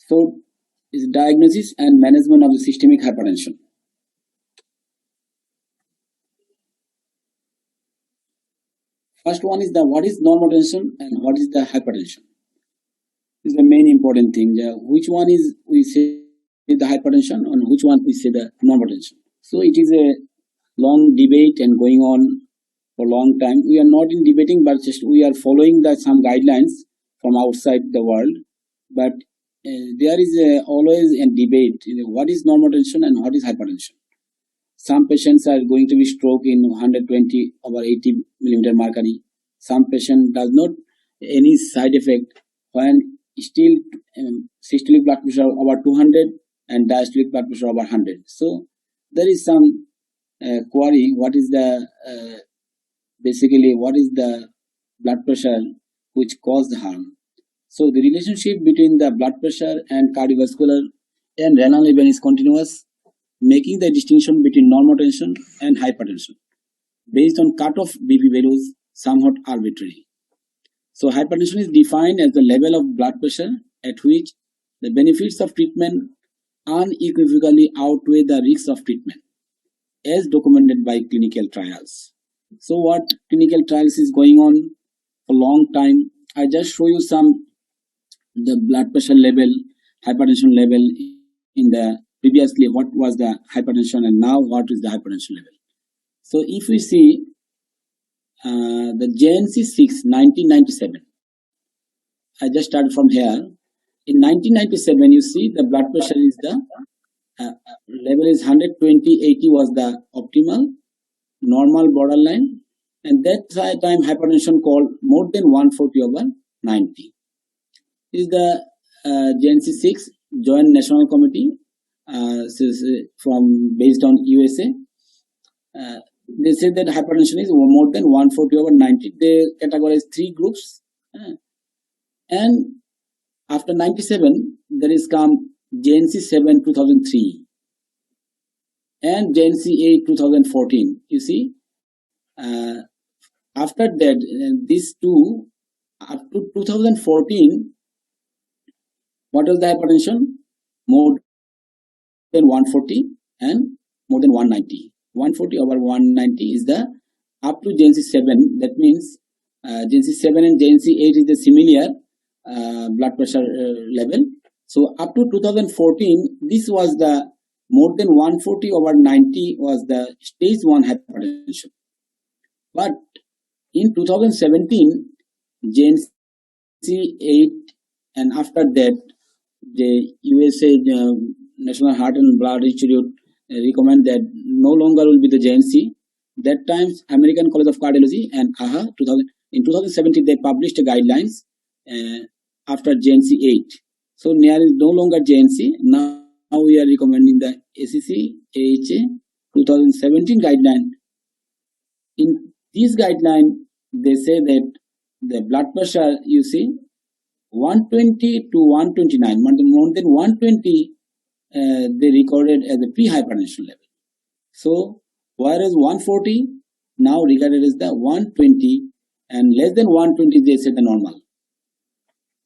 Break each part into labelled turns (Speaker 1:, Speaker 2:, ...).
Speaker 1: So, is diagnosis and management of the systemic hypertension. First one is the what is normotension and what is the hypertension. This is the main important thing. Which one is we say the hypertension and which one we say the normotension. So it is a long debate and going on for a long time. We are not in debating, but just we are following some guidelines from outside the world. But there is always a debate. What is normotension and what is hypertension? Some patients are going to be stroke in 120/80 millimeter mercury. Some patient does not any side effect when still systolic blood pressure over 200 and diastolic blood pressure over 100. So there is some query. What is the basically what is the blood pressure which caused the harm? So the relationship between the blood pressure and cardiovascular and renal event is continuous, making the distinction between normotension and hypertension based on cutoff BP values somewhat arbitrary. So hypertension is defined as the level of blood pressure at which the benefits of treatment unequivocally outweigh the risks of treatment, as documented by clinical trials. So what clinical trials is going on for a long time? I just show you some the blood pressure level, hypertension level in the previously what was the hypertension and now what is the hypertension level. So if we see the JNC6 1997, I just started from here. In 1997, you see the blood pressure is the level is 120/80 was the optimal, normal borderline, and that time hypertension called more than 140/90. Is the JNC6 Joint National Committee from based on USA. They say that hypertension is more than 140/90. They categorize 3 groups, and after 97 there is come JNC7 2003 and JNC8 2014. You see, after that these two up to 2014. What was the hypertension? More than 140 and more than 190. 140/190 is the up to JNC7. That means JNC7 and JNC8 is the similar blood pressure level. So up to 2014, this was the more than 140/90 was the stage 1 hypertension. But in 2017, JNC8 and after that, the USA National Heart and Blood Institute recommend that no longer will be the JNC. That time, American College of Cardiology and AHA in 2017 they published guidelines after JNC8. So now is no longer JNC. Now we are recommending the ACC AHA 2017 guideline. In this guideline, they say that the blood pressure, you see, 120 to 129, more than 120, they recorded as the pre-hypertension level. So, whereas 140 now regarded as the 120 and less than 120 they say the normal.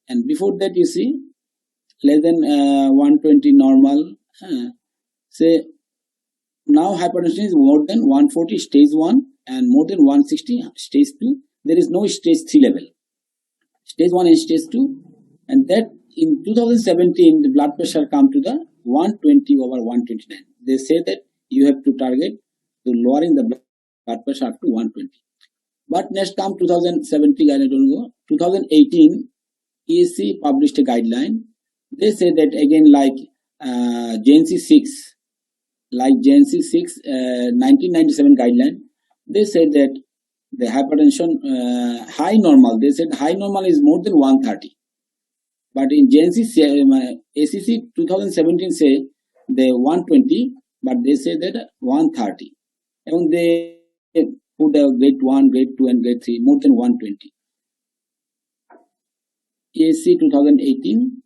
Speaker 1: And before that you see, less than 120 normal. Say, now hypertension is more than 140 stage 1 and more than 160 stage 2. There is no stage 3 level. Stage 1 and stage 2, and that in 2017 the blood pressure come to the 120/129. They say that you have to target to lowering the blood pressure up to 120. But next come 2017 guideline, don't go. 2018 ESC published a guideline. They say that again like JNC6, 1997 guideline. They said that the hypertension high normal, they said high normal is more than 130. But in ACC 2017 say the 120, but they say that 130. And they put the grade 1, grade 2 and grade 3 more than 120. ACC 2018,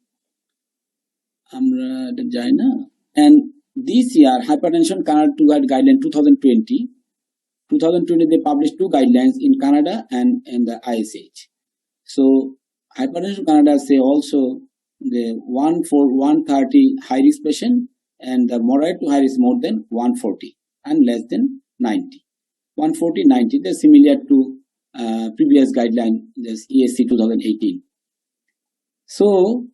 Speaker 1: and this year Hypertension Canada guideline 2020. 2020 they published 2 guidelines in Canada and in the ISH. So Hypertension Canada say also the 130 high risk patient, and the moderate to high risk more than 140 and less than 90. 140, 90, they're similar to previous guideline, this ESC 2018. So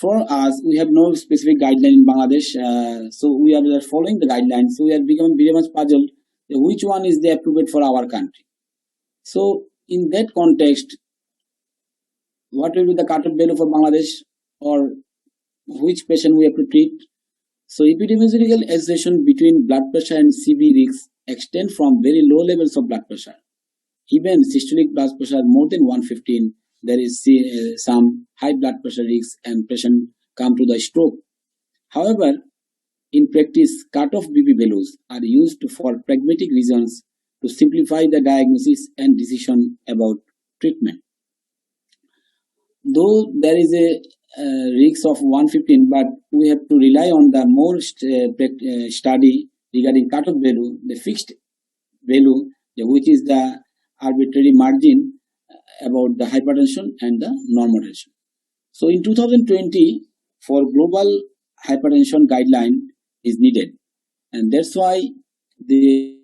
Speaker 1: for us, we have no specific guideline in Bangladesh, so we are following the guidelines. So we are becoming very much puzzled which one is the appropriate for our country. So in that context, what will be the cutoff value for Bangladesh, or which patient we have to treat? So epidemiological association between blood pressure and CV risks extend from very low levels of blood pressure. Even systolic blood pressure more than 115, there is some high blood pressure risks and patient come to the stroke. However, in practice, cutoff BP values are used for pragmatic reasons to simplify the diagnosis and decision about treatment. Though there is a risk of 115, but we have to rely on the more study regarding cutoff value, the fixed value, which is the arbitrary margin about the hypertension and the normotension. So in 2020, for global hypertension guideline is needed, and that's why the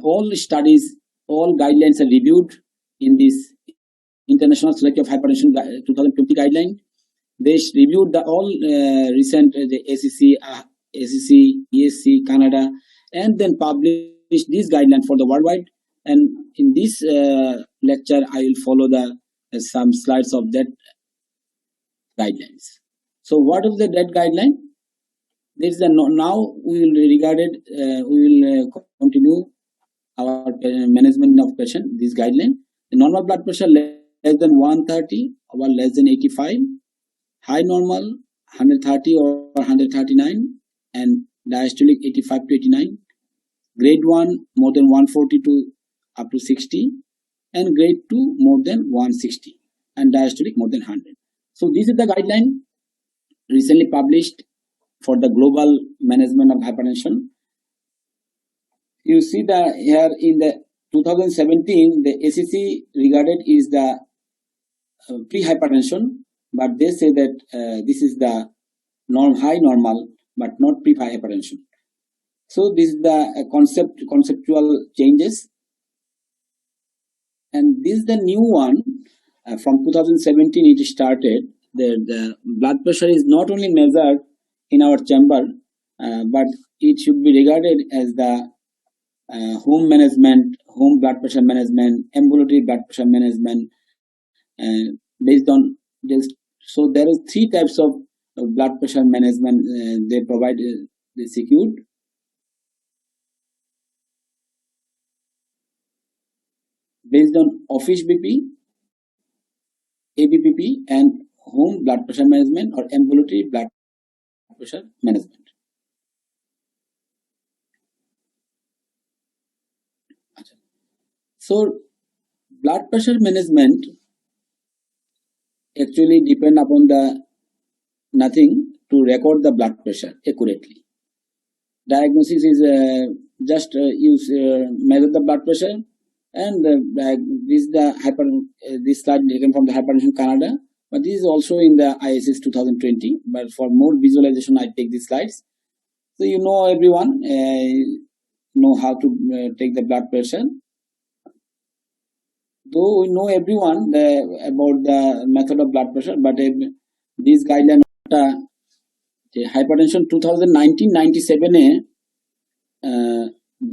Speaker 1: all studies, all guidelines are reviewed in this International Selective Hypertension 2020 guideline. They reviewed the all recent the ACC, ESC, Canada, and then published this guideline for the worldwide. And in this lecture, I will follow the some slides of that guidelines. So what is that guideline? This is the now we will regard it. We will continue our management of patient. This guideline: the normal blood pressure less than 130 or less than 85, high normal 130 or 139, and diastolic 85 to 89. Grade 1 more than 140 to up to 60, and grade 2 more than 160, and diastolic more than 100. So this is the guideline recently published for the global management of hypertension. You see that here in the 2017, the ACC regarded is the pre-hypertension, but they say that this is the high normal, but not pre-hypertension. So this is the conceptual changes. And this is the new one from 2017 it started. The blood pressure is not only measured in our chamber, but it should be regarded as the home management, home blood pressure management, ambulatory blood pressure management, based on this. So there is 3 types of blood pressure management they provide, they secured. Based on office BP, ABPP, and home blood pressure management or ambulatory blood pressure management. So blood pressure management actually depend upon the nothing to record the blood pressure accurately. Diagnosis is just use measure the blood pressure, and this is the this slide taken from the Hypertension Canada, but this is also in the ISS 2020. But for more visualization, I take these slides. So you know everyone know how to take the blood pressure. Though we know everyone about the method of blood pressure, but this guideline hypertension 2019-97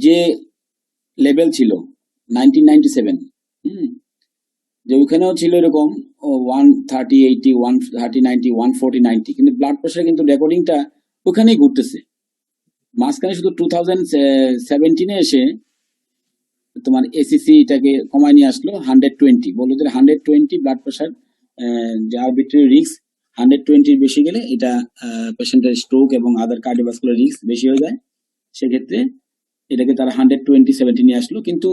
Speaker 1: যে level ছিল 1997 যে ওখানেও ছিল এরকম 130 80 130 90 140 90, কিন্তু blood pressure কিন্তু রেকর্ডিংটা ওখানেই ঘুরতেছে। মাঝখানে শুধু 2017 এসে তোমার এসিসি এটাকে কমায় নিয়ে আসলো 120, বললো যে 120 ব্লাড প্রেসার যে আরবিট্রারি রিস্ক 120 বেশি গেলে এটা পেশেন্টের স্ট্রোক এবং আদার কার্ডিওভাস্কুলার রিস্ক বেশি হয়ে যায়, সেক্ষেত্রে এটাকে তারা 120-70 নিয়ে আসলো। কিন্তু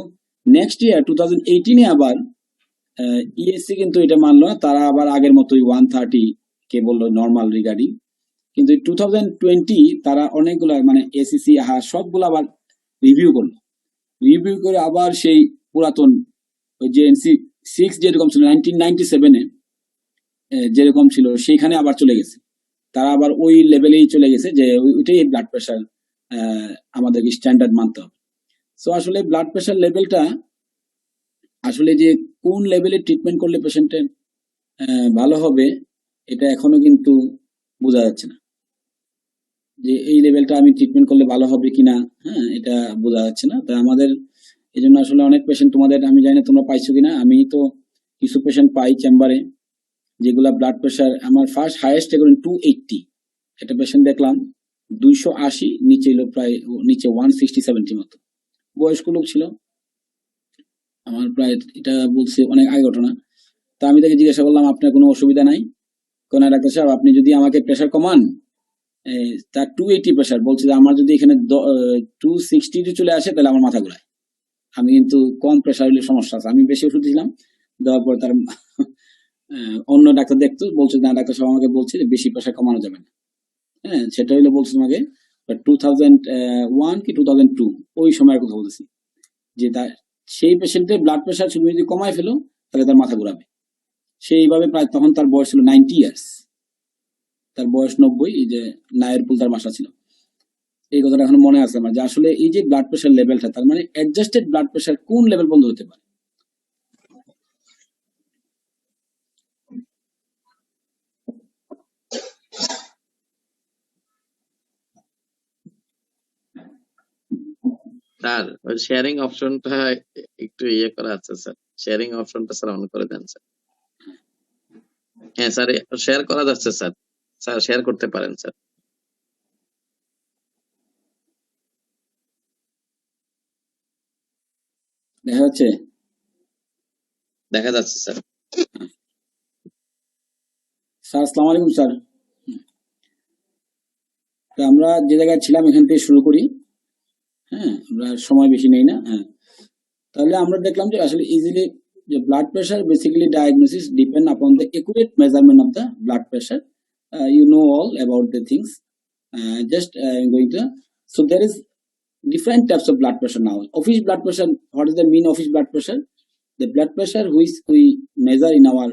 Speaker 1: নেক্সট ইয়ার 2018 আবার ইএসসি কিন্তু এটা মানলো না, তারা আবার আগের মতোই 130 কে বললো নর্মাল রিগার্ডিং। কিন্তু 2020 তারা অনেকগুলো মানে এসিসি সবগুলো আবার রিভিউ করলো, রিভিউ করে আবার সেই পুরাতন ওই যে NC 6 যেরকম ছিল 1997 যেরকম ছিল সেইখানে আবার চলে গেছে, তারা আবার ওই লেভেলেই চলে গেছে যে ওইটাই ব্লাড প্রেশার আমাদেরকে স্ট্যান্ডার্ড মানতে হবে। সো আসলে ব্লাড প্রেশার লেভেলটা আসলে যে কোন লেভেলে ট্রিটমেন্ট করলে পেশেন্টের ভালো হবে এটা এখনো কিন্তু বোঝা যাচ্ছে না, যে এই লেভেলটা আমি ট্রিটমেন্ট করলে ভালো হবে কিনা, হ্যাঁ এটা বোঝা যাচ্ছে না। তা আমাদের এই জন্য আসলে অনেক পেশেন্ট, তোমাদের আমি জানি না তোমরা পাইছো কিনা, আমি তো কিছু পেশেন্ট পাই চেম্বারে যেগুলা ব্লাড প্রেশার আমার ফার্স্ট হাইয়েস্ট এখন 280, একটা পেশেন্ট দেখলাম 280, নিচে এলো প্রায় নিচে 160-170 মতো, বয়স্ক লোক ছিল। আমার প্রায় এটা বলছে অনেক আগে ঘটনা। তা আমি তাকে জিজ্ঞাসা করলাম আপনার কোনো অসুবিধা নাই? কোন ডাক্তার সাহেব আপনি যদি আমাকে প্রেশার কমান, তার 280 প্রেশার, বলছে যে আমার যদি এখানে 260 চলে আসে তাহলে আমার মাথা ঘুরায়। আমি কিন্তু কম প্রেশার হলে সমস্যা আছে, আমি বেশি ওষুধ দিলাম, দেওয়ার পর তার অন্য ডাক্তার দেখতো, বলছে না ডাক্তার সাহেব আমাকে বলছে যে বেশি প্রেশার কমানো যাবে না। হ্যাঁ সেটা হইলে বলছে তোমাকে 2001 কি 2002 ওই সময়ের কথা বলতেছি, যে তার সেই পেশেন্টের ব্লাড প্রেশার তুমি যদি কমায় ফেলো তাহলে তার মাথা ঘুরাবে। সেইভাবে প্রায় তখন তার বয়স ছিল 90 ইয়ার্স, তার বয়স 90, এই যে নায়েরপুল তার বাসা ছিল। এই কথাটা এখন মনে আছে আমার, যে আসলে এই যে ব্লাড প্রেশার লেভেলটা, তার মানে অ্যাডজাস্টেড ব্লাড প্রেশার কোন লেভেল পর্যন্ত হতে পারে।
Speaker 2: স্যার ওই শেয়ারিং অপশনটা একটু ইয়ে করা আছে স্যার, শেয়ারিং অপশনটা স্যার অন করে দেন স্যার। হ্যাঁ স্যার শেয়ার করা যাচ্ছে স্যার, স্যার শেয়ার করতে পারেন স্যার।
Speaker 1: দেখা যাচ্ছে?
Speaker 2: দেখা যাচ্ছে স্যার।
Speaker 1: স্যার আসসালামু আলাইকুম স্যার। তো আমরা যে জায়গায় ছিলাম এখান থেকে শুরু করি। হ্যাঁ আমরা সময় বেশি নেই না। হ্যাঁ তাহলে আমরা দেখলাম যে আসলে ইজিলি যে blood pressure basically diagnosis depend upon the accurate measurement of the blood pressure. You know all about the things. Just going to, so there is different types of blood pressure now. Office blood pressure, what is the mean office blood pressure? The blood pressure which we measure in our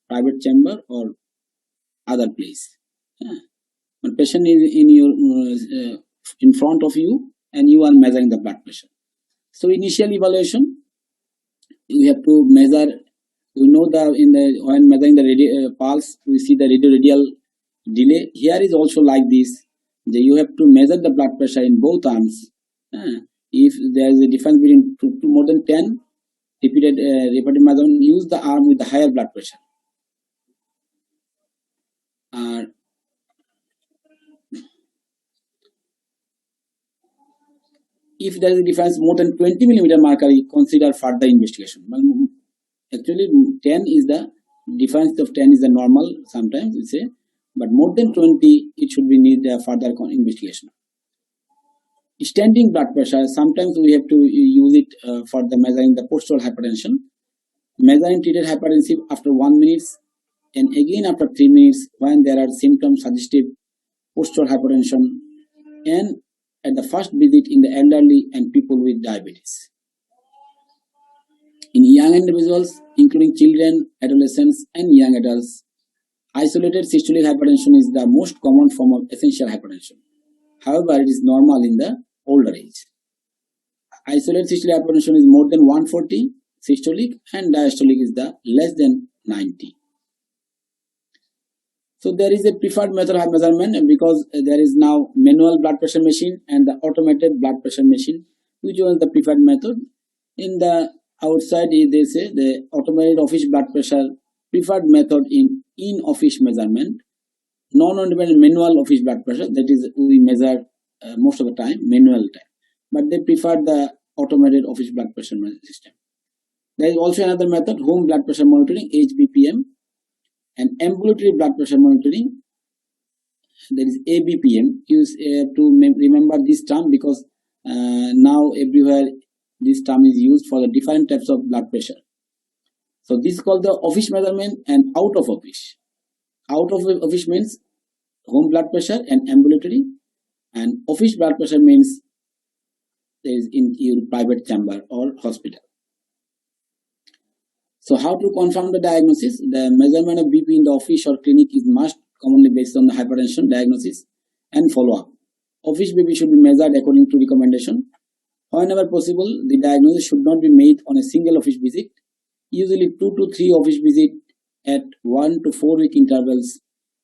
Speaker 1: private chamber or other place. Yeah. When patient is in your in front of you and you are measuring the blood pressure. So initial evaluation, you have to measure. We know that in the when measuring the pulse, we see the radial delay. Here is also like this. You have to measure the blood pressure in both arms. If there is a difference between two more than 10 repeated measurement, use the arm with the higher blood pressure. If there is a difference more than 20 millimeter mercury, consider further investigation. Actually 10 is the difference of 10 is the normal sometimes we say, but more than 20 it should be need further investigation. Standing blood pressure, sometimes we have to use it for the measuring the postural hypertension. Measuring treated hypertensive after 1 minute and again after 3 minutes when there are symptoms suggestive postural hypertension, and at the first visit in the elderly and people with diabetes. In young individuals, including children, adolescents, and young adults, isolated systolic hypertension is the most common form of essential hypertension. However, it is normal in the older age. Isolated systolic hypertension is more than 140 systolic and diastolic is the less than 90. So there is a preferred method of measurement because there is now manual blood pressure machine and the automated blood pressure machine. Which was the preferred method? In the outside they say the automated office blood pressure preferred method in office measurement. Non-automated manual office blood pressure, that is we measure most of the time manual time, but they prefer the automated office blood pressure system. There is also another method, home blood pressure monitoring, HBPM, and ambulatory blood pressure monitoring, there is ABPM. You have to remember this term because now everywhere this term is used for the different types of blood pressure. So this is called the office measurement and out of office. Out of office means home blood pressure and ambulatory, and office blood pressure means there is in your private chamber or hospital. So how to confirm the diagnosis? The measurement of BP in the office or clinic is most commonly based on the hypertension diagnosis and follow-up. Office BP should be measured according to recommendation. Whenever possible, the diagnosis should not be made on a single office visit. Usually 2 to 3 office visits at 1 to 4 week intervals,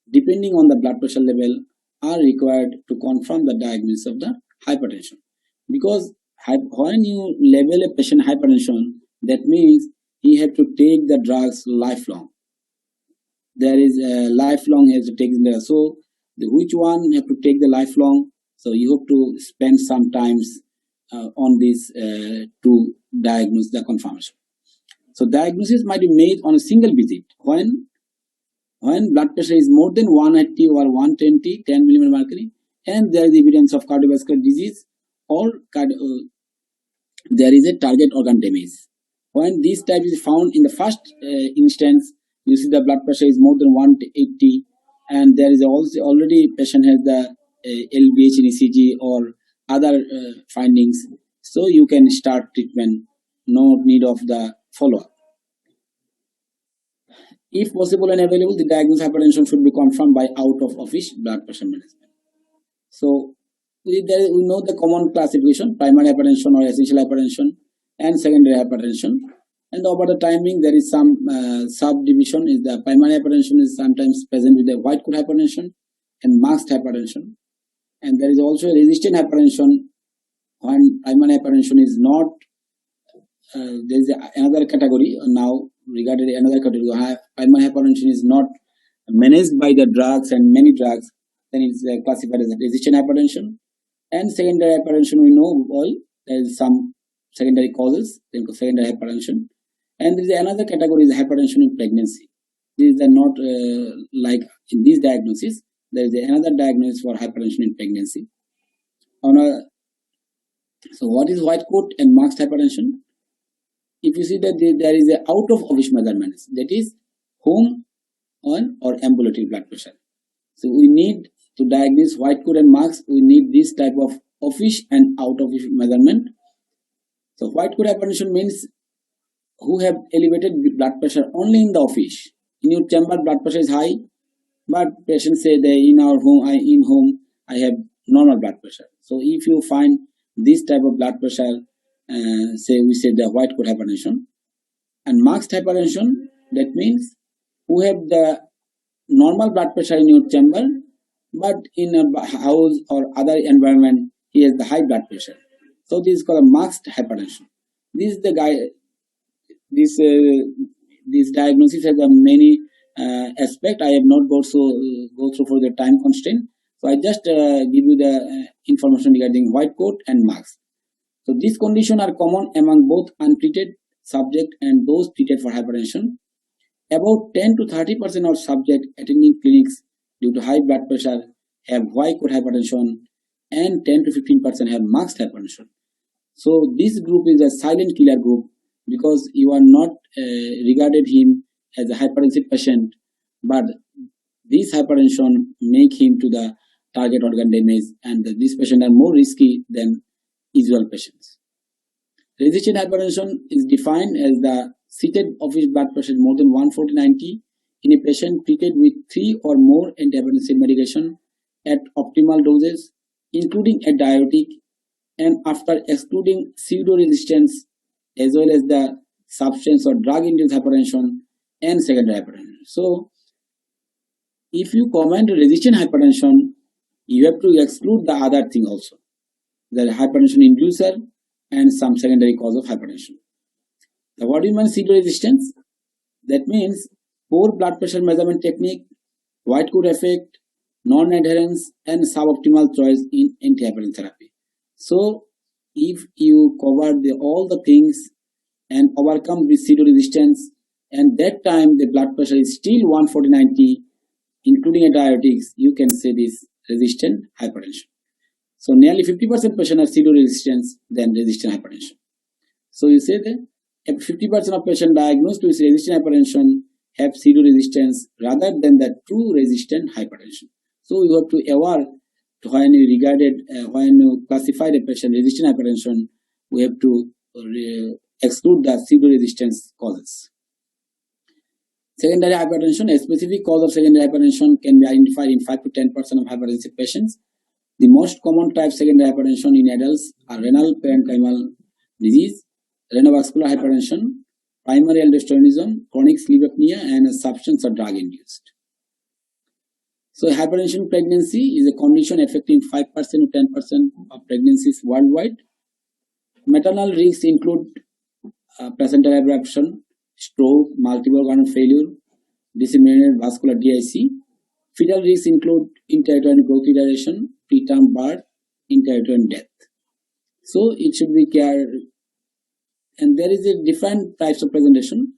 Speaker 1: depending on the blood pressure level, are required to confirm the diagnosis of the hypertension. Because when you label a patient hypertension, that means he have to take the drugs lifelong. There is a lifelong has to take the, so which one have to take the lifelong? So you have to spend some times on this to diagnose the confirmation. So diagnosis might be made on a single visit when blood pressure is more than 180 or 120, 10 mm mercury, and there is evidence of cardiovascular disease or there is a target organ damage. When this type is found in the first instance, you see the blood pressure is more than 180, and there is also already patient has the LVH in ECG or other findings, so you can start treatment, no need of the follow-up. If possible and available, the diagnosed hypertension should be confirmed by out-of-office blood pressure management. So we know the common classification: primary hypertension or essential hypertension, and secondary hypertension. And over the timing, there is some subdivision. Is the primary hypertension is sometimes present with the white coat hypertension and masked hypertension, and there is also a resistant hypertension when primary hypertension is not. There is another category now regarding another category. Primary hypertension is not managed by the drugs and many drugs, then it's classified as a resistant hypertension. And secondary hypertension, we know all there is some secondary causes, then secondary hypertension. And there is another category is hypertension in pregnancy. These are not like in this diagnosis. There is another diagnosis for hypertension in pregnancy. So what is white coat and masked hypertension? If you see that there is a out of office measurements, that is home on or ambulatory blood pressure. So we need to diagnose white coat and masked. We need this type of office and out of office measurement. So white coat hypertension means who have elevated blood pressure only in the office. In your chamber, blood pressure is high, but patients say that in home I have normal blood pressure. So if you find this type of blood pressure, we say the white coat hypertension. And masked hypertension, that means who have the normal blood pressure in your chamber, but in a house or other environment he has the high blood pressure. So this is called a masked hypertension. This is the guy. This diagnosis has a many aspect. I have not go through for the time constraint. So I just give you the information regarding white coat and masked. So these conditions are common among both untreated subject and those treated for hypertension. About 10 to 30% of subjects attending clinics due to high blood pressure have white coat hypertension, and 10 to 15% have masked hypertension. So this group is a silent killer group because you are not regarded him as a hypertensive patient, but this hypertension make him to the target organ damage, and these patients are more risky than usual patients. Resistant hypertension is defined as the seated office blood pressure more than 140/90 in a patient treated with 3 or more antihypertensive medication at optimal doses, including a diuretic, and after excluding pseudo-resistance as well as the substance or drug-induced hypertension and secondary hypertension. So, if you comment resistant hypertension, you have to exclude the other thing also, the hypertension inducer and some secondary cause of hypertension. So what do you mean pseudo-resistance? That means poor blood pressure measurement technique, white coat effect, non-adherence, and suboptimal choice in antihypertensive therapy. So if you cover all the things and overcome this pseudo-resistance, and that time the blood pressure is still 140/90, including a diuretics, you can say this resistant hypertension. So nearly 50% patients have pseudo-resistance than resistant hypertension. So you say that 50% of patients diagnosed with resistant hypertension have pseudo-resistance rather than the true resistant hypertension. So you have to aware when you classify the patient resistant hypertension, we have to exclude the pseudo-resistance causes. Secondary hypertension, a specific cause of secondary hypertension can be identified in 5 to 10% of hypertensive patients. The most common type secondary hypertension in adults are renal parenchymal disease, renovascular hypertension, primary aldosteronism, chronic sleep apnea, and a substance or drug induced. So hypertension in pregnancy is a condition affecting 5% to 10% of pregnancies worldwide. Maternal risks include placental abruption, stroke, multiple organ failure, disseminated vascular DIC. Fetal risks include intrauterine growth retardation, preterm birth, intrauterine death. So it should be cared. And there is a different types of presentation,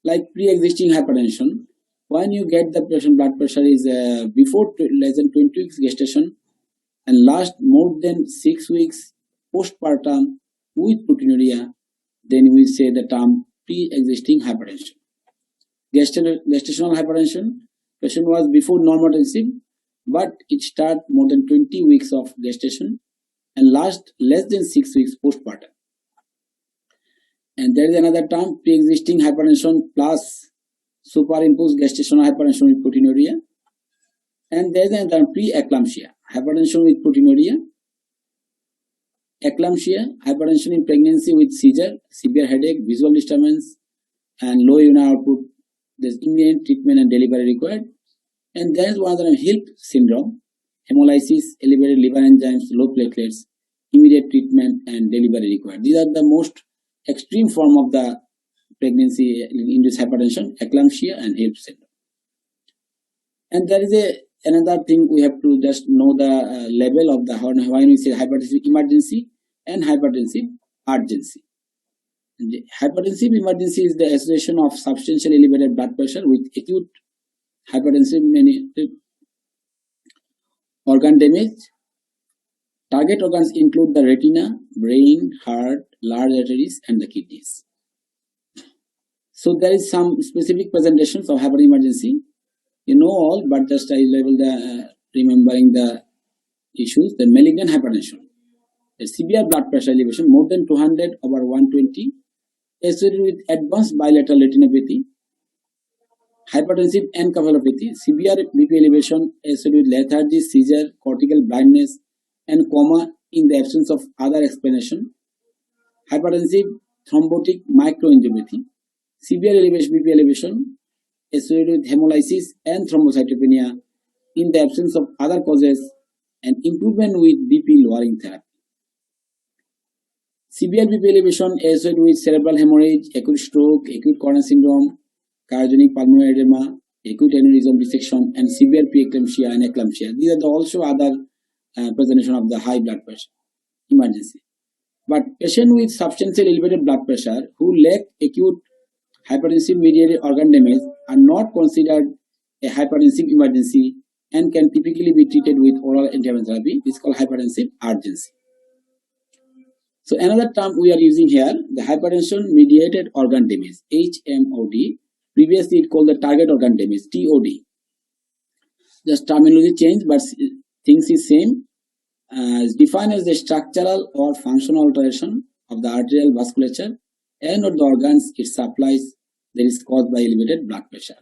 Speaker 1: like pre-existing hypertension. When you get the patient blood pressure is before less than 20 weeks gestation and last more than 6 weeks postpartum with proteinuria, then we say the term pre-existing hypertension. Gestational hypertension, patient was before normotensive, but it start more than 20 weeks of gestation and last less than 6 weeks postpartum. And there is another term, pre-existing hypertension plus superimposed gestational hypertension with proteinuria. And there is another term, pre-eclampsia, hypertension with proteinuria. Eclampsia, hypertension in pregnancy with seizure, severe headache, visual disturbance, and low urinary output. There's immediate treatment and delivery required. And there is one other HILP syndrome, hemolysis, elevated liver enzymes, low platelets, immediate treatment and delivery required. These are the most extreme form of the pregnancy-induced hypertension, eclampsia and HILP syndrome. And there is another thing we have to just know the level of the when we say hypertensive emergency and hypertensive urgency. And the hypertensive emergency is the association of substantial elevated blood pressure with acute hypertensive organ damage. Target organs include the retina, brain, heart, large arteries, and the kidneys. So there is some specific presentations of hypertensive emergency. You know all, but just I level the remembering the issues. The malignant hypertension, the severe blood pressure elevation more than 200 over 120, associated with advanced bilateral retinopathy, hypertensive encephalopathy, severe BP elevation associated with lethargy, seizure, cortical blindness, and coma in the absence of other explanation, hypertensive thrombotic microangiopathy, severe elevation BP elevation associated with hemolysis and thrombocytopenia in the absence of other causes, and improvement with BP lowering therapy. Severe BP elevation associated with cerebral hemorrhage, acute stroke, acute coronary syndrome, cardiogenic pulmonary edema, acute aneurysm dissection, and severe preeclampsia and eclampsia. These are also other presentation of the high blood pressure emergency. But patients with substantial elevated blood pressure who lack acute hypertensive mediated organ damage are not considered a hypertensive emergency and can typically be treated with oral antihypertensive therapy. This is called hypertensive urgency. So another term we are using here, the hypertension mediated organ damage, HMOD. Previously it called the target organ damage, TOD. Just terminology change, but things is same. Is defined as the structural or functional alteration of the arterial vasculature and or the organs it supplies that is caused by elevated blood pressure.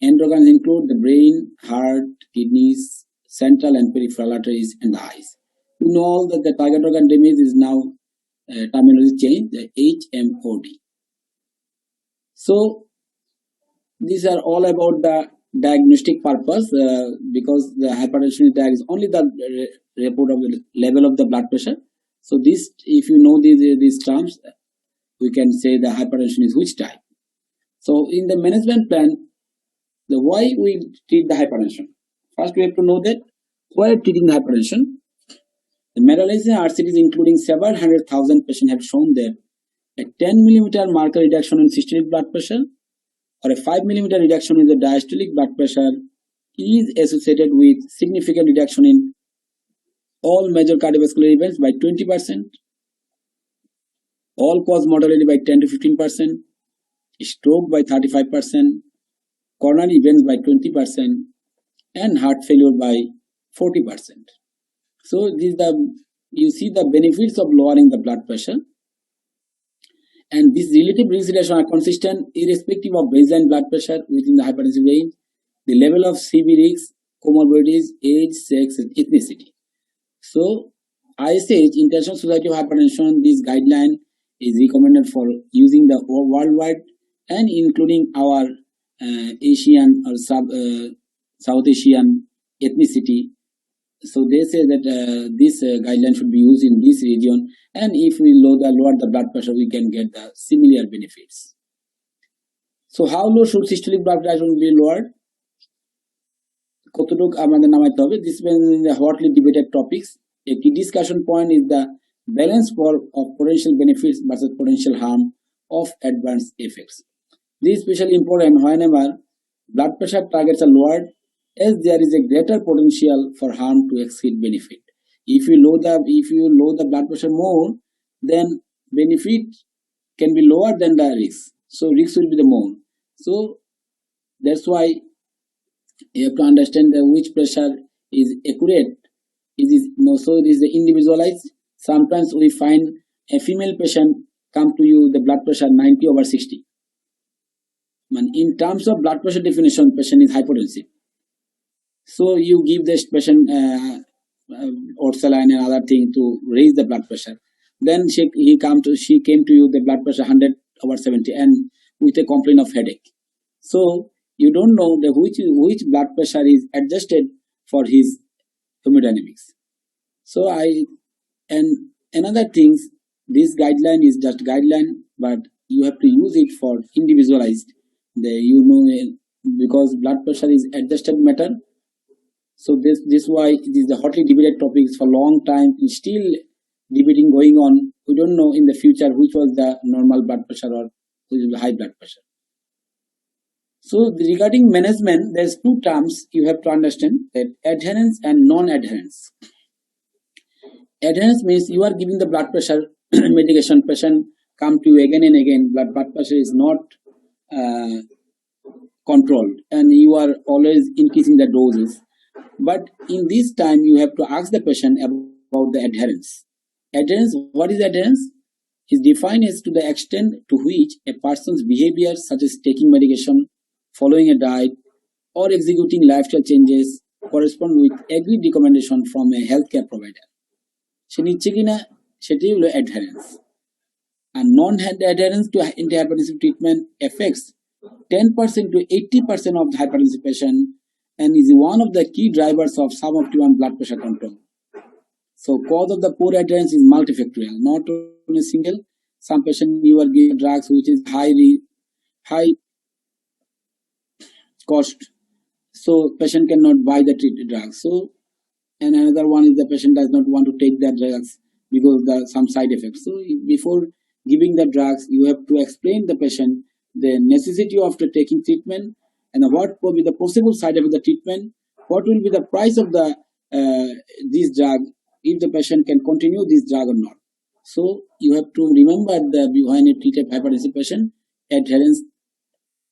Speaker 1: End organs include the brain, heart, kidneys, central and peripheral arteries, and the eyes. We know all that the target organ damage is now terminology change, the HMOD. So these are all about the diagnostic purpose because the hypertension is only the report of the level of the blood pressure. So this, if you know these terms, we can say the hypertension is which type. So in the management plan, the why we treat the hypertension. First, we have to know that why treating the hypertension. The meta-analysis RCTs including several 100,000 patients have shown that a 10 mm marker reduction in systolic blood pressure or a 5 mm reduction in the diastolic blood pressure is associated with significant reduction in all major cardiovascular events by 20%, all cause mortality by 10 to 15%, stroke by 35%, coronary events by 20%, and heart failure by 40%. So these you see the benefits of lowering the blood pressure. And these relative risk relation are consistent irrespective of baseline blood pressure within the hypertensive range, the level of CV risks, comorbidities, age, sex, and ethnicity. So, ISH, International Society of Hypertension, this guideline is recommended for using the worldwide and including our Asian or South Asian ethnicity. So they say that this guideline should be used in this region, and if we lower the blood pressure, we can get the similar benefits. So how low should systolic blood pressure be lowered? কতটুক আমাদের নামাইতে হবে? This is the hotly debated topics. A key discussion point is the balance of potential benefits versus potential harm of adverse effects. This is especially important whenever blood pressure targets are lowered, as there is a greater potential for harm to exceed benefit. If you lower the blood pressure more, then benefit can be lower than the risk. So risk will be the more. So that's why you have to understand which pressure is accurate. So it is individualized. Sometimes we find a female patient come to you the blood pressure 90/60. In terms of blood pressure definition, patient is hypotensive. So you give this patient orsaline and other thing to raise the blood pressure. Then she came to you the blood pressure 100/70 and with a complaint of headache. So you don't know which blood pressure is adjusted for his hemodynamics. So and another things, this guideline is just guideline, but you have to use it for individualized. Because blood pressure is adjusted matter. So this why it is the hotly debated topics for long time. Still debating going on. We don't know in the future which was the normal blood pressure or which is the high blood pressure. So regarding management, there's two terms you have to understand, that adherence and non-adherence. Adherence means you are giving the blood pressure medication, patient come to you again and again, blood pressure is not controlled and you are always increasing the doses. But in this time, you have to ask the patient about the adherence. Adherence, what is adherence? Is defined as to the extent to which a person's behavior, such as taking medication, following a diet, or executing lifestyle changes, correspond with agreed recommendation from a healthcare provider. সে নিচ্ছে কিনা সেটি হলো adherence. And non-adherence to antihypertensive treatment affects 10% to 80% of the hypertensive patient and is one of the key drivers of suboptimal blood pressure control. So cause of the poor adherence is multifactorial, not only single. Some patient you are giving drugs which is high cost, so patient cannot buy the treated drugs. So and another one is the patient does not want to take the drugs because of some side effects. So before giving the drugs, you have to explain the patient the necessity of the taking treatment and what will be the possible side effect of the treatment, what will be the price of the this drug, if the patient can continue this drug or not. So you have to remember that when you treat a hypertensive patient, adherence,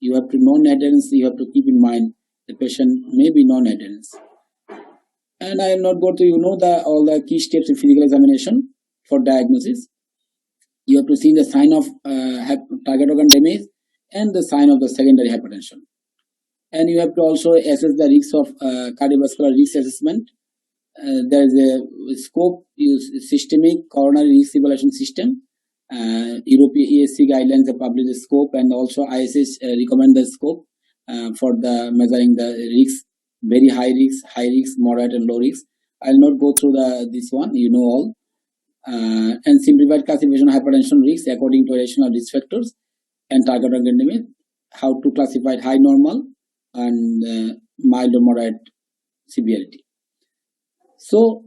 Speaker 1: you have to non-adherence, you have to keep in mind the patient may be non-adherence. And I am not going to all the key steps in physical examination for diagnosis. You have to see the sign of target organ damage and the sign of the secondary hypertension. And you have to also assess the risk of cardiovascular risk assessment. There is a scope, systemic coronary risk evaluation system. European ESC guidelines have published the scope, and also ISH recommend the scope for the measuring the risk, very high risk, moderate and low risk. I'll not go through this one, you know all. And simplified classification of hypertension risks according to additional risk factors and target organ damage. How to classify high, normal, and mild or moderate severity. So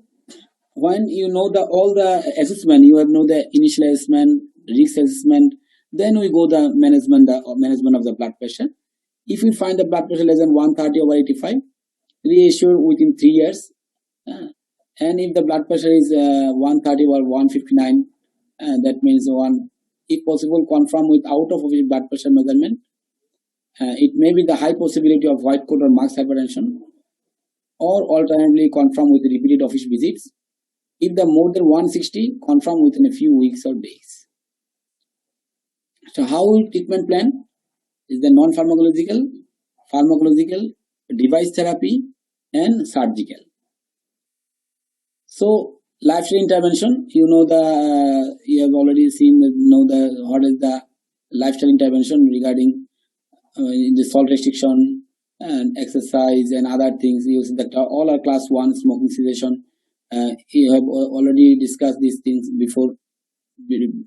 Speaker 1: when you know all the assessment, you have know the initial assessment, risk assessment, then we go the management of the blood pressure. If we find the blood pressure less than 130/85, reassure within 3 years. And if the blood pressure is 130 or 159, that means if possible, confirm with out of office blood pressure measurement. It may be the high possibility of white coat or masked hypertension, or alternatively confirm with repeated office visits. If the more than 160, confirm within a few weeks or days. So how treatment plan is the non-pharmacological, pharmacological, device therapy, and surgical. So lifestyle intervention, you know you have already seen what is the lifestyle intervention regarding the salt restriction and exercise and other things. You see that all are class 1 smoking cessation. You have already discussed these things before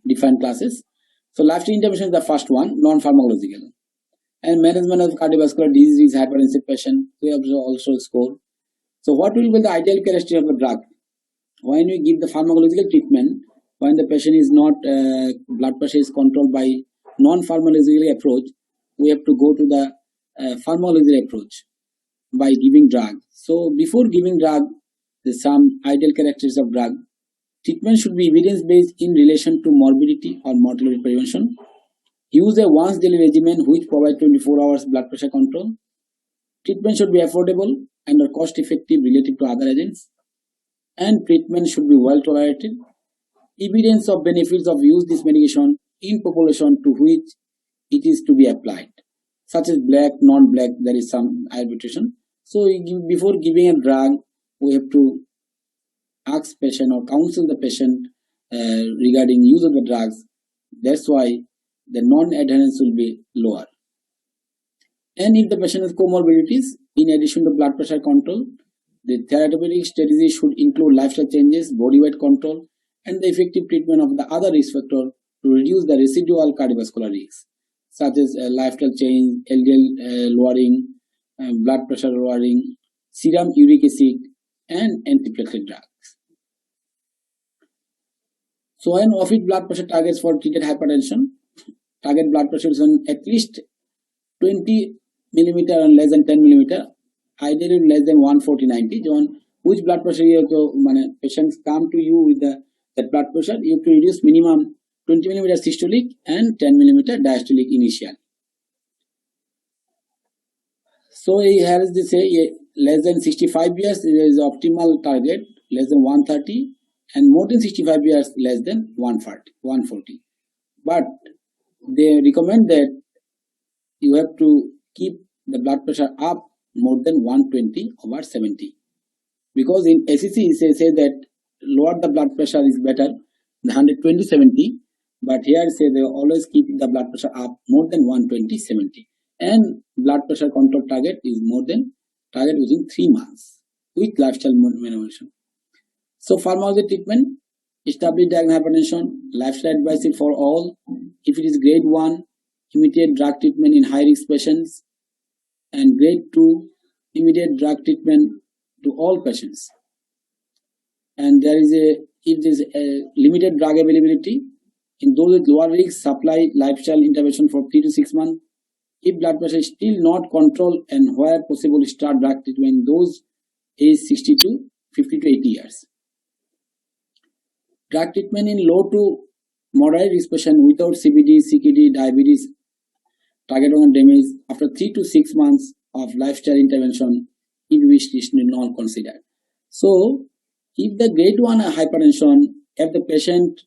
Speaker 1: defined classes. So lifestyle intervention is the first one, non-pharmacological. And management of cardiovascular disease, hypertensive patient, we have also score. So what will be the ideal characteristic of a drug? When we give the pharmacological treatment, when the patient is not, blood pressure is controlled by non-pharmacological approach, we have to go to the pharmacological approach by giving drug. So before giving drug, there's some ideal characteristics of drug. Treatment should be evidence-based in relation to morbidity or mortality prevention. Use a once daily regimen which provides 24 hours blood pressure control. Treatment should be affordable and are cost effective relative to other agents. And treatment should be well tolerated. Evidence of benefits of use this medication in population to which it is to be applied, such as black, non-black, there is some arbitration. So before giving a drug, we have to ask patient or counsel the patient regarding use of the drugs. That's why the non-adherence will be lower. And if the patient has comorbidities, in addition to blood pressure control, the therapeutic strategy should include lifestyle changes, body weight control, and the effective treatment of the other risk factor to reduce the residual cardiovascular risks, such as lifestyle change, LDL lowering, blood pressure lowering, serum uric acid, and antiplatelet drugs. So an off-it blood pressure targets for treated hypertension, target blood pressure is on at least 20 millimeter and less than 10 millimeter, ideally less than 140/90. Which blood pressure you have to, patients come to you with that blood pressure, you have to reduce minimum 20 millimeter systolic and 10 millimeter diastolic initially. So here is this say less than 65 years is optimal target, less than 130, and more than 65 years less than 140. But they recommend that you have to keep the blood pressure up more than 120/70, because in ACC they say that lower the blood pressure is better than 120/70, but here say they always keep the blood pressure up more than 120/70, and blood pressure control target is more than target within 3 months with lifestyle manipulation. So pharmacological treatment, established diagnosed hypertension, lifestyle advice for all. If it is grade 1, immediate drug treatment in high risk patients, and grade 2, immediate drug treatment to all patients. And if there is a limited drug availability, in those with lower risk, supply lifestyle intervention for 3 to 6 months. If blood pressure is still not controlled, and where possible, start drug treatment in those age 60 to 50 to 80 years. Drug treatment in low to moderate risk patient without CVD, CKD, diabetes, target organ damage after 3 to 6 months of lifestyle intervention, if which is not considered. So, if the grade 1 hypertension, if the patient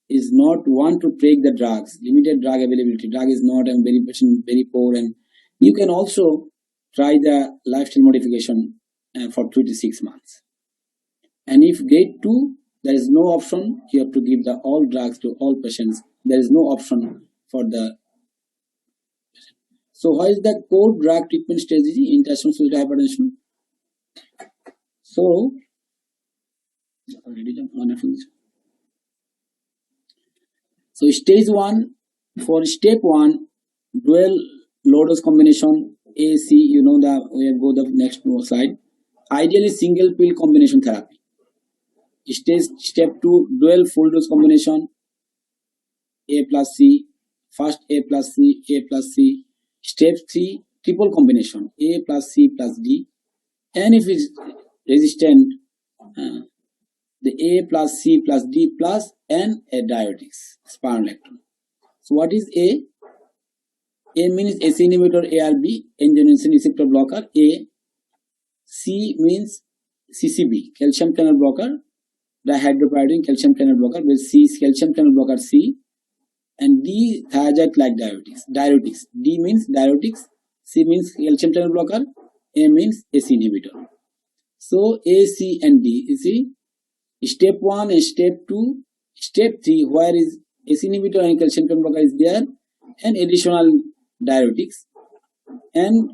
Speaker 1: is not want to take the drugs, limited drug availability, drug is not, and patient very poor, and you can also try the lifestyle modification for 3 to 6 months. And if grade 2, there is no option, you have to give the all drugs to all patients. There is no option for the. So what is the core drug treatment strategy in interstitial hypertension? So stage 1, for step 1, dual low dose combination AC, we go the next slide. Ideally single pill combination therapy. Step 2, dual full dose combination A plus C, first A plus C, A plus C. Step 3, triple combination A plus C plus D, and if it's resistant, the A plus C plus D plus and a diuretics, spironolactone. So what is A? A means AC inhibitor, ARB, angiotensin receptor blocker. A. C means CCB, calcium channel blocker, dihydropyridine calcium channel blocker, where C is calcium channel blocker C. and D thiazide like diuretics. D means diuretics, C means calcium channel blocker, A means AC inhibitor. So A, C and D, you see, step 1 and step 2, step 3 where is AC inhibitor and calcium channel blocker is there and additional diuretics, and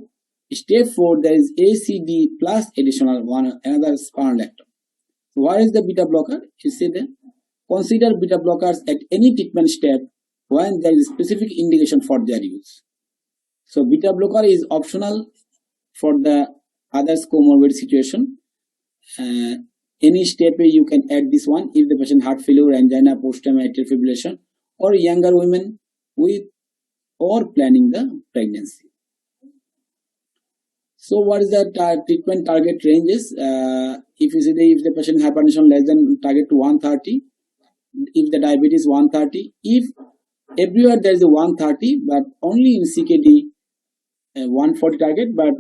Speaker 1: step 4 there is ACD plus additional one another spironolactone. So what is the beta blocker? You see that consider beta blockers at any treatment step when there is specific indication for their use. So beta blocker is optional for the others comorbid situation. Any step you can add this one if the patient heart failure, angina, post-time atrial fibrillation, or younger women with or planning the pregnancy. So what is the treatment target ranges? If you see if the patient hypertension less than target to 130, if the diabetes 130, if everywhere there is a 130, but only in CKD 140 target, but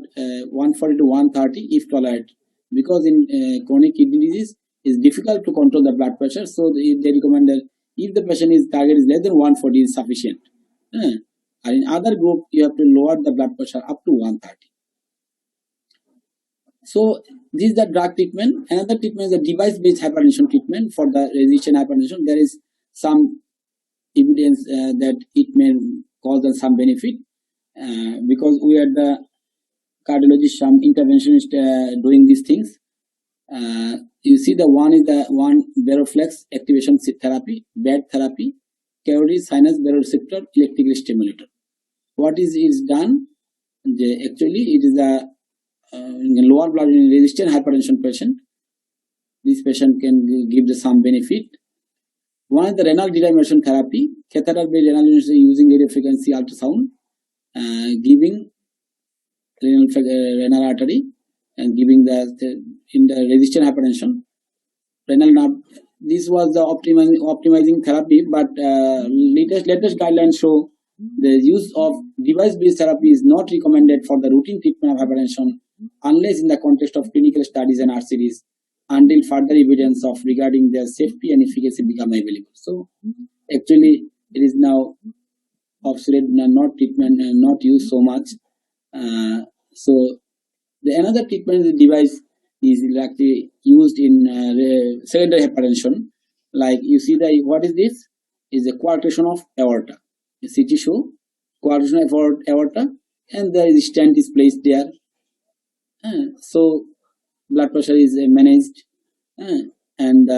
Speaker 1: 140 to 130 if tolerated, because in chronic kidney disease is difficult to control the blood pressure, so they recommend that if the patient is target is less than 140 is sufficient. And in other group you have to lower the blood pressure up to 130. So this is the drug treatment. Another treatment is the device-based hypertension treatment for the resistant hypertension. There is some evidence that it may cause some benefit because we are the cardiologists, some interventionists doing these things. You see the one is the one Baroflex activation therapy, BAD therapy, carotid sinus baroreceptor electrical stimulator. What is done? Actually, it is a lower blood resistant hypertension patient. This patient can give some benefit. One is the renal denervation therapy, catheter-based renal denervation using radio frequency ultrasound, giving renal artery and giving in the resistant hypertension renal nerve. This was the optimizing therapy, but latest guidelines show the use of device-based therapy is not recommended for the routine treatment of hypertension unless in the context of clinical studies and RCDs until further evidence of regarding their safety and efficacy become available. So actually it is now obsolete, not treatment, not used so much. So the another treatment the device is actually used in secondary hypertension. Like you see the what is this? Is a coarctation of aorta. A CT show coarctation of aorta, and there is stent is placed there. So blood pressure is managed, and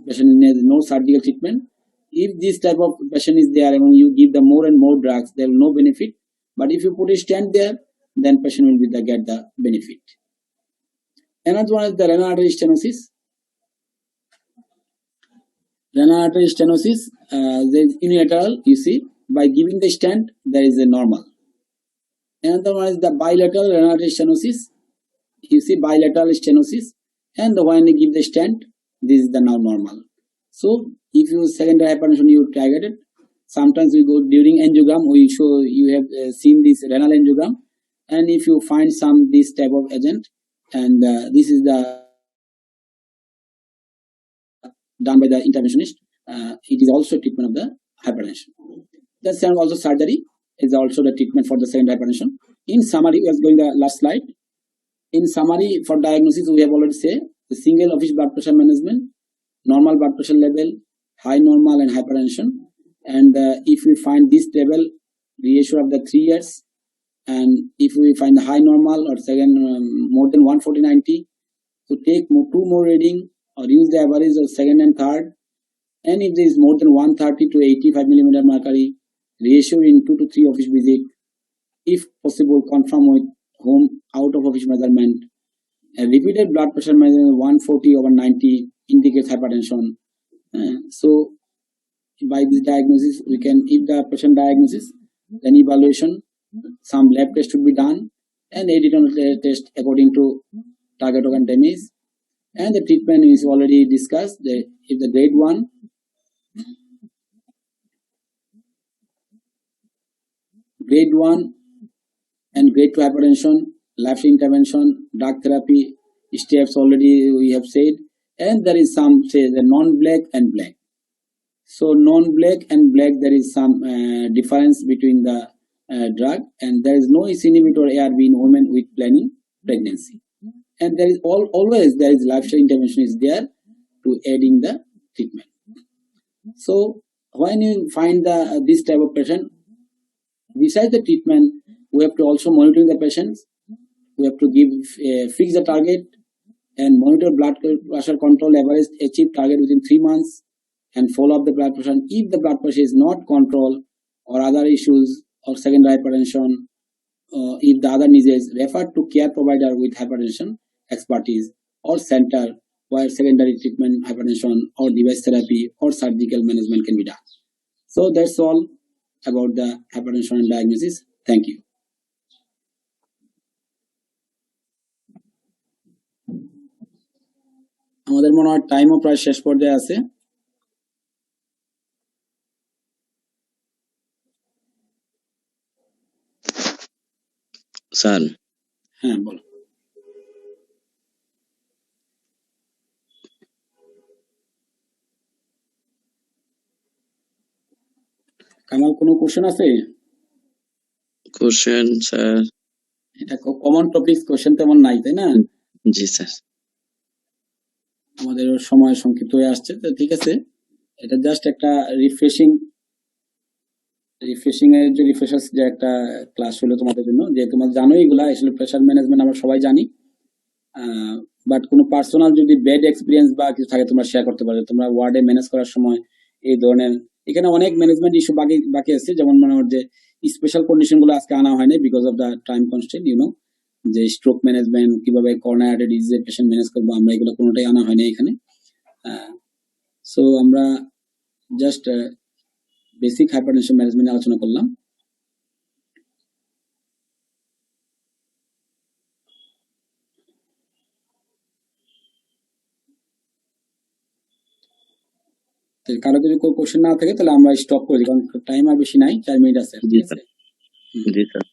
Speaker 1: patient needs no surgical treatment. If this type of patient is there, and you give them more and more drugs, there will no benefit. But if you put a stent there, then patient will get the benefit. Another one is the renal artery stenosis. Renal artery stenosis, there is unilateral. You see, by giving the stent, there is a normal. Another one is the bilateral renal artery stenosis. You see bilateral stenosis, and when you give the stent, this is the now normal. So if you secondary hypertension you target it, sometimes we go during angiogram, we show you have seen this renal angiogram, and if you find some this type of agent, and this is the done by the interventionist, it is also treatment of the hypertension. The same also surgery is also the treatment for the secondary hypertension. In summary, let's go in the last slide. In summary, for diagnosis, we have already said the single office blood pressure management, normal blood pressure level, high normal and hypertension. And if we find this level, reassure of the 3 years. And if we find the high normal or second more than 140/90, so take two more reading or use the average of second and third. And if there is more than 130 to 85 millimeter mercury, reassure in 2 to 3 office visit. If possible, confirm with home out of office measurement. A repeated blood pressure measurement 140/90 indicates hypertension. So by this diagnosis, we can, if the patient diagnosis, then evaluation, some lab test should be done, and additional test according to target organ damage. And the treatment is already discussed. If the grade 1, and grade 2 hypertension, lifestyle intervention, drug therapy, steps already we have said, and there is some say the non-black and black. So non-black and black, there is some difference between the drug, and there is no ACE inhibitor ARB in women with planning pregnancy. And there is always there is lifestyle intervention is there to aiding the treatment. So when you find this type of patient, besides the treatment, we have to also monitor the patients. We have to fix the target and monitor blood pressure control, average achieve target within 3 months, and follow up the blood pressure. If the blood pressure is not controlled or other issues or secondary hypertension, if the other disease, refer to care provider with hypertension expertise or center where secondary treatment hypertension or device therapy or surgical management can be done. So that's all about the hypertension and diagnosis. Thank you. আমাদের মনে হয় টাইমও প্রায় শেষ পর্যায়ে আছে।
Speaker 2: Sir
Speaker 1: হ্যাঁ বলো। কামাল কোনো কোশ্চেন আছে?
Speaker 2: কোশ্চেন স্যার,
Speaker 1: এটা কমন টপিকস, কোশ্চেন তেমন নাই, তাই না?
Speaker 2: জি স্যার।
Speaker 1: আমাদের সময় সংক্ষিপ্ত হয়ে আসছে, তো ঠিক আছে, এটা জাস্ট একটা রিফ্রেশিং এর যে রিফ্রেশার্স যে একটা ক্লাস হলো তোমাদের জন্য, যে তোমরা জানো এগুলা আসলে প্রেসার ম্যানেজমেন্ট আমরা সবাই জানি, বাট কোনো পার্সোনাল যদি ব্যাড এক্সপিরিয়েন্স বা কিছু থাকে তোমরা শেয়ার করতে পারো। তোমরা ওয়ার্ডে ম্যানেজ করার সময় এই ধরনের এখানে অনেক ম্যানেজমেন্ট ইস্যু বাকি আছে, যেমন মনে হয় যে স্পেশাল কন্ডিশন গুলো আজকে আনা হয়নি because of the time constraint, যে স্ট্রোক ম্যানেজমেন্ট, কিভাবে করোনারি আর্টারি ডিজিজের পেশেন্ট ম্যানেজ করবো, আমরা এগুলো কোনোটাই আনা হয়নি এখানে। সো আমরা জাস্ট বেসিক হাইপারটেনশন ম্যানেজমেন্ট আলোচনা করলাম। কারো যদি কোনো কোশ্চেন না থাকে তাহলে আমরা স্টপ করি, কারণ টাইম আর বেশি নাই, 4 মিনিট আছে।
Speaker 2: জি স্যার। জি স্যার।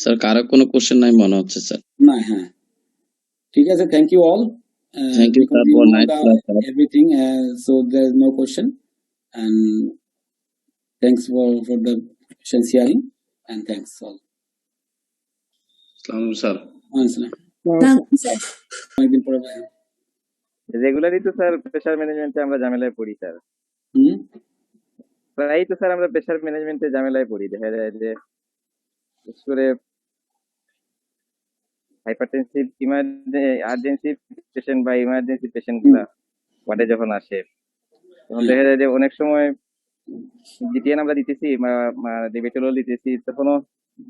Speaker 2: স্যার কারো কোনো কোশ্চেন নাই মনে হচ্ছে স্যার।
Speaker 1: না, হ্যাঁ ঠিক আছে, thank you all.
Speaker 2: Thank you sir for night class
Speaker 1: everything, so there is no question, and thanks for the question sharing, and thanks all.
Speaker 2: আসসালামু স্যার।
Speaker 1: অনেকদিন পরে
Speaker 3: রেগুলারই তো স্যার প্রেসার ম্যানেজমেন্টে আমরা ঝামেলায় পড়ি স্যার। প্রায়ই তো স্যার আমরা প্রেসার ম্যানেজমেন্টে ঝামেলায় পড়ি। দেখা যায় যে বিশেষ করে হাইপারটেনসিভ আর্জেন্সি পেশেন্ট বা ইমার্জেন্সি পেশেন্ট গুলা ওয়ার্ডে যখন আসে তখন দেখা যায় যে অনেক সময় জিটিএন আমরা দিতেছি, ডিবেটলও দিতেছি, তখনও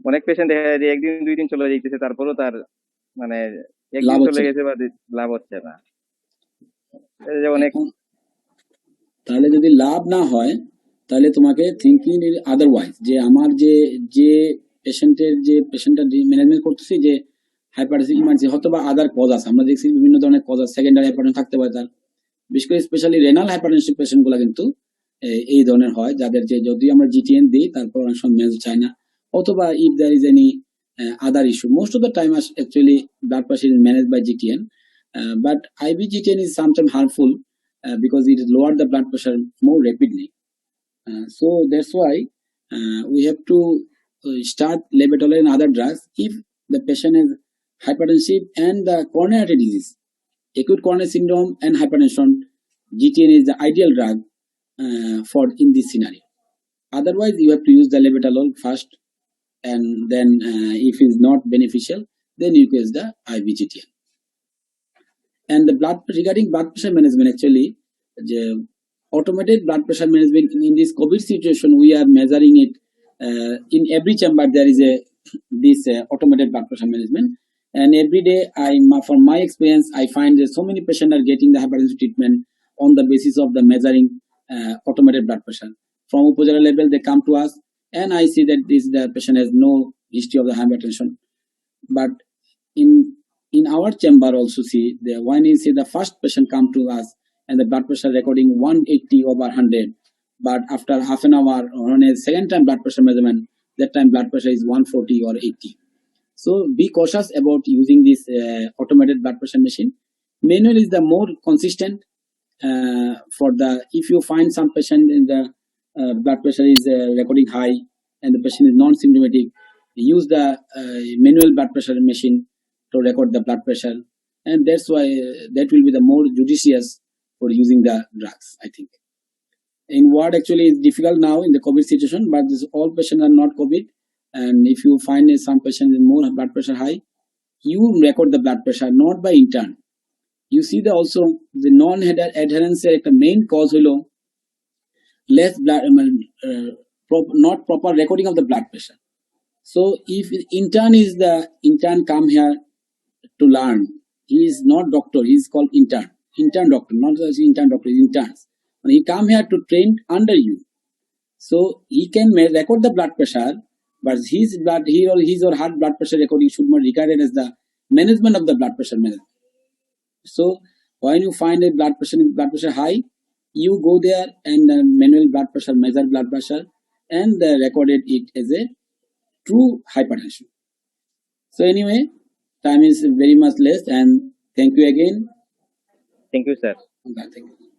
Speaker 3: অনেক পেশেন্ট দেখা যায় যে 1 দিন 2 দিন চলে যাইতেছে, তারপরও তার মানে 1 দিন চলে গেছে বা লাভ হচ্ছে না। অনেক
Speaker 1: তাহলে যদি লাভ না হয় তাহলে তোমাকে থিঙ্কিং আদারওয়াইজ, যে আমার যে পেশেন্টটা ম্যানেজমেন্ট করতেছি, যে হাইপারটেনসিভ ইমার্জেন্সি হয়তো বা আদার কজ আছে, আমরা দেখছি বিভিন্ন ধরনের কজ আছে, সেকেন্ডারি হাইপারটেনশন থাকতে পারে তার, বিশেষ করে স্পেশালি রেনাল হাইপারটেনসিভ পেশেন্ট গুলা কিন্তু এই ধরনের হয়, যাদের যে যদি আমরা জিটিএন দিই তারপর অনেক সময় ম্যানেজ চায় না, অথবা if there is any other issue, most of the time actually blood pressure is managed by GTN, but IV GTN is sometimes harmful because it lowered the blood pressure more rapidly. So that's why we have to start labetalol and other drugs if the patient is hypertensive and the coronary artery disease, acute coronary syndrome and hypertension. GTN is the ideal drug for in this scenario. Otherwise, you have to use the labetalol first, and then if it is not beneficial, then you use the IV GTN. And the regarding blood pressure management, actually, the automated blood pressure management in this COVID situation, we are measuring it in every chamber. There is this automated blood pressure management, and every day, from my experience, I find that so many patients are getting the hypertension treatment on the basis of the measuring automated blood pressure. From Upazila level, they come to us, and I see that the patient has no history of the hypertension. But in our chamber also see, when you see the first patient come to us and the blood pressure recording 180/100, but after half an hour on a second time blood pressure measurement, that time blood pressure is 140 or 80. So be cautious about using this automated blood pressure machine. Manual is the more consistent for the, if you find some patient in the blood pressure is recording high and the patient is non-symptomatic, use the manual blood pressure machine to record the blood pressure, and that's why that will be the more judicious for using the drugs, I think. In ward actually it's difficult now in the COVID situation, but this, all patients are not COVID, and if you find some patient is more blood pressure high, you record the blood pressure not by intern. You see the also the non-adherence একটা main cause হলো less blood not proper recording of the blood pressure. So if intern come here to learn, he is not doctor, he is called intern doctor, not just intern doctor, interns. And he come here to train under you, so he can record the blood pressure, but his or her blood pressure recording should not be regarded as the management of the blood pressure management. So when you find a blood pressure high, you go there and manual blood pressure, measure blood pressure, and recorded it as a true hypertension. So anyway, time is very much less, and thank you again.
Speaker 3: Thank you, sir.
Speaker 1: Okay, thank you.